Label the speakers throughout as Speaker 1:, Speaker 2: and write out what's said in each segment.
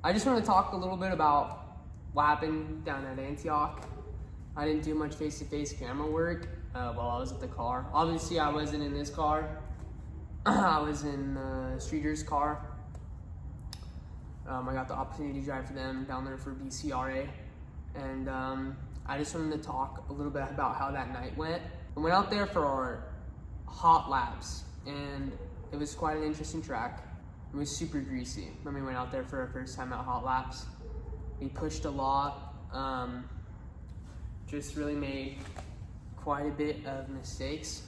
Speaker 1: I just want to talk a little bit about what happened down at Antioch. I didn't do much face-to-face camera work while I was at the car. Obviously, I wasn't in this car. I was in Streeter's car. I got the opportunity to drive for them down there for Bcra. And I just wanted to talk a little bit about how that night went. I went out there for our hot laps, and it was quite an interesting track. It was super greasy when we went out there for our first time at hot laps. We pushed a lot, just really made quite a bit of mistakes.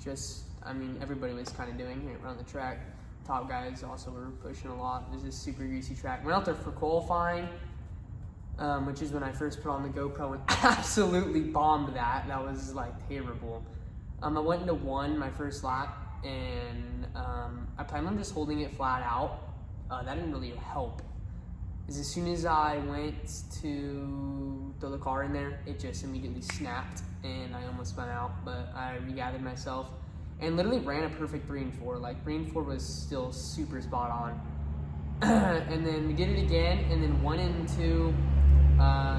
Speaker 1: Everybody was kind of doing it around the track. Top guys also were pushing a lot. It was a super greasy track. Went out there for qualifying, which is when I first put on the GoPro and absolutely bombed that. That was like terrible. I went into my first lap, and I planned on just holding it flat out. That didn't really help. As soon as I went to throw the car in there, it just immediately snapped and I almost spun out, but I regathered myself and literally ran a perfect 3 and 4. Like 3 and 4 was still super spot on. And then we did it again, and then 1 and 2.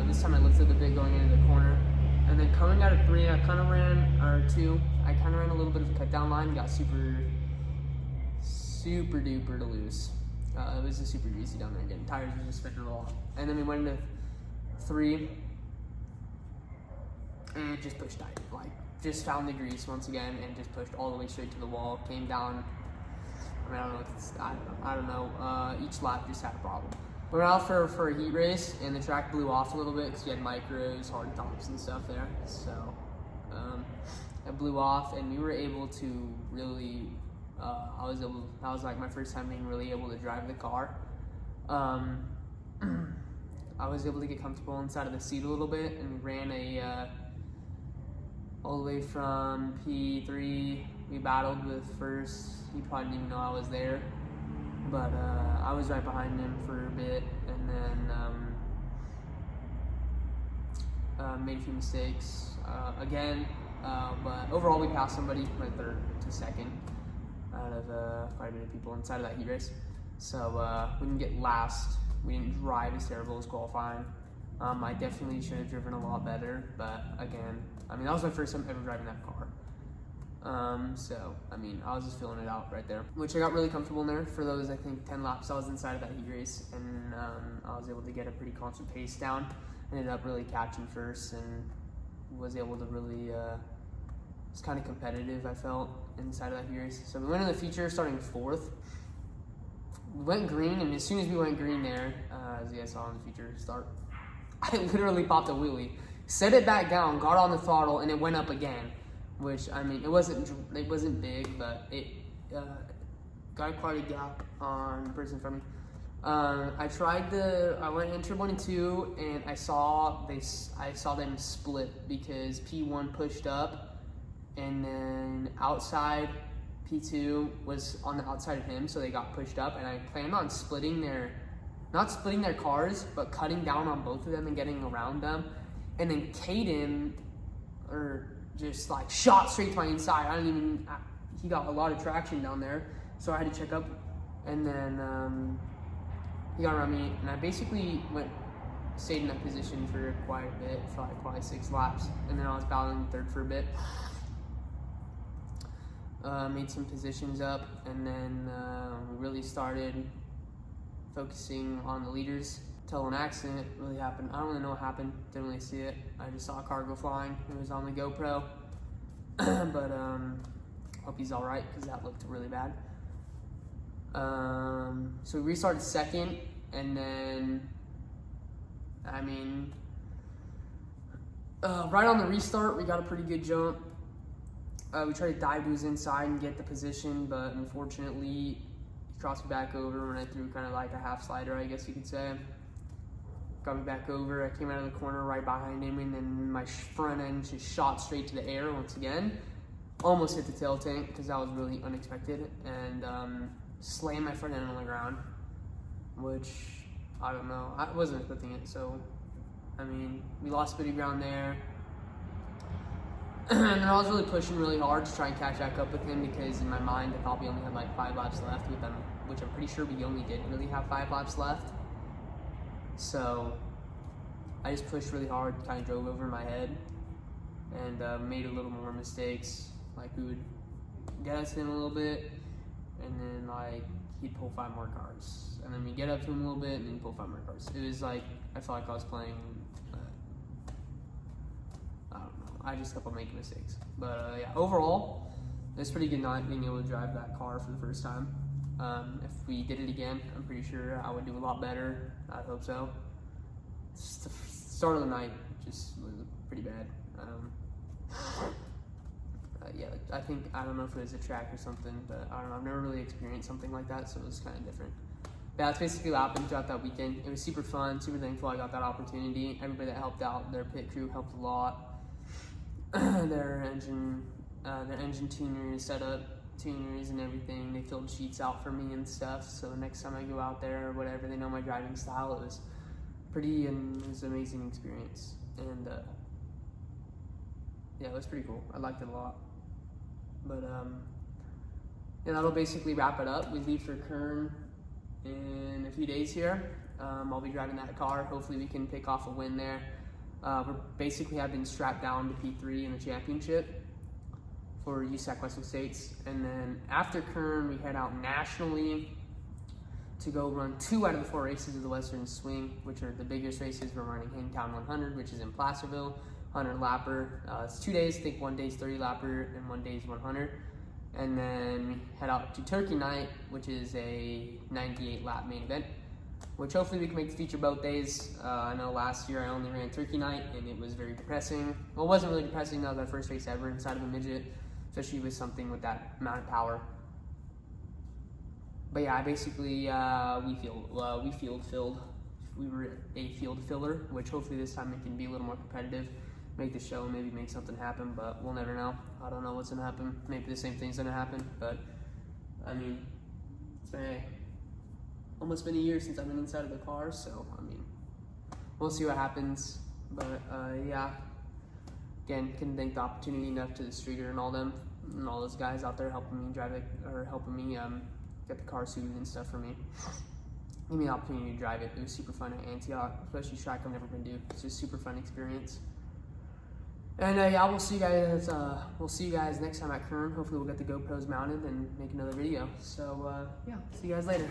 Speaker 1: This time I lifted a bit going into the corner. And then coming out of 3, I kind of ran, or 2, I kind of ran a little bit of a cut down line, got super duper to loose. It was just super greasy down there again. Tires were just spinning all. And then we went into 3, and just pushed tight. Like, just found the grease once again, and just pushed all the way straight to the wall. Came down. I don't know. Each lap just had a problem. We went out for a heat race, and the track blew off a little bit because we had micros, hard tops, and stuff there. So it blew off, and we were able to really. That was like my first time being really able to drive the car. I was able to get comfortable inside of the seat a little bit, and we ran all the way from P3. We battled with first. He probably didn't even know I was there, but I was right behind him for a bit, and then made a few mistakes again. But overall, we passed somebody, went third to second out of quite a bit of people inside of that heat race. So we didn't get last. We didn't drive as terrible as qualifying. I definitely should have driven a lot better, but again, that was my first time ever driving that car. I was just feeling it out right there, which I got really comfortable in there for those, I think, 10 laps I was inside of that heat race, and I was able to get a pretty constant pace down. Ended up really catching first and was able to really, it's kind of competitive, I felt, inside of that heat race. So we went in the feature starting 4th. We went green, and as soon as we went green there, as you guys saw in the feature start, I literally popped a wheelie, set it back down, got on the throttle, and it went up again. Which, it wasn't big, but it got quite a gap on the person in front of me. I went into 1 and 2, and I saw them split because P1 pushed up, and then outside P2 was on the outside of him, so they got pushed up, and I planned on not splitting their cars, but cutting down on both of them and getting around them. And then Caden, just like shot straight to my inside. He got a lot of traction down there, so I had to check up, and then he got around me, and I basically stayed in that position for quite a bit, for like probably 6 laps, and then I was battling third for a bit. Made some positions up, and then we really started focusing on the leaders until an accident really happened. I don't really know what happened, didn't really see it. I just saw a car go flying. It was on the GoPro, but hope he's all right because that looked really bad. So we restarted second, and then right on the restart, we got a pretty good jump. We tried to dive to his inside and get the position, but unfortunately, he crossed me back over when I threw kind of like a half slider, I guess you could say. Got me back over. I came out of the corner right behind him, and then my front end just shot straight to the air once again. Almost hit the tail tank because that was really unexpected, and slammed my front end on the ground, which I don't know. I wasn't expecting it, so we lost a bit of ground there. And then I was really pushing really hard to try and catch back up with him because in my mind I thought we only had like 5 laps left with them, which I'm pretty sure we only didn't really have 5 laps left. So I just pushed really hard, kind of drove over my head, and made a little more mistakes. Like we would get us in a little bit, and then like he'd pull 5 more cars, and then we get up to him a little bit, and then he'd pull 5 more cars. It was like I felt like I was playing. I don't know. I just kept on making mistakes. But yeah, overall, it was a pretty good night being able to drive that car for the first time. If we did it again, I'm pretty sure I would do a lot better. I hope so. Just the start of the night just was pretty bad. Yeah, I don't know if it was a track or something, but I don't know. I've never really experienced something like that, so it was kind of different. But that's basically what happened throughout that weekend. It was super fun, super thankful I got that opportunity. Everybody that helped out, their pit crew helped a lot. Their engine tuners, setup tuners and everything. They filled sheets out for me and stuff, so the next time I go out there or whatever, they know my driving style. It was it was an amazing experience, and yeah, it was pretty cool. I liked it a lot. But yeah, that'll basically wrap it up. We leave for Kern in a few days here. I'll be driving that car. Hopefully we can pick off a win there. We basically have been strapped down to P3 in the championship for USAC Western States. And then after Kern, we head out nationally to go run 2 out of the 4 races of the Western Swing, which are the biggest races. We're running Hangtown 100, which is in Placerville, 100 lapper. It's 2 days. I think 1 day is 30 lapper and 1 day is 100. And then we head out to Turkey Night, which is a 98 lap main event, which hopefully we can make the feature both days. I know last year I only ran Turkey Night and it was very depressing. Well, it wasn't really depressing. That was our first race ever inside of a midget, especially with something with that amount of power. But yeah, basically we were a field filler, which hopefully this time it can be a little more competitive, make the show, maybe make something happen, but we'll never know. I don't know what's gonna happen. Maybe the same thing's gonna happen, but I mean, it's been almost been a year since I've been inside of the car, so I mean, we'll see what happens. But yeah, again, couldn't thank the opportunity enough to the streeter and all them and all those guys out there helping me drive it, or helping me get the car suited and stuff for me. Give me the opportunity to drive it. It was super fun at Antioch, especially a track I've never been to. It's just a super fun experience. And yeah, we'll see you guys. We'll see you guys next time at Kern. Hopefully, we'll get the GoPros mounted and make another video. So yeah, see you guys later.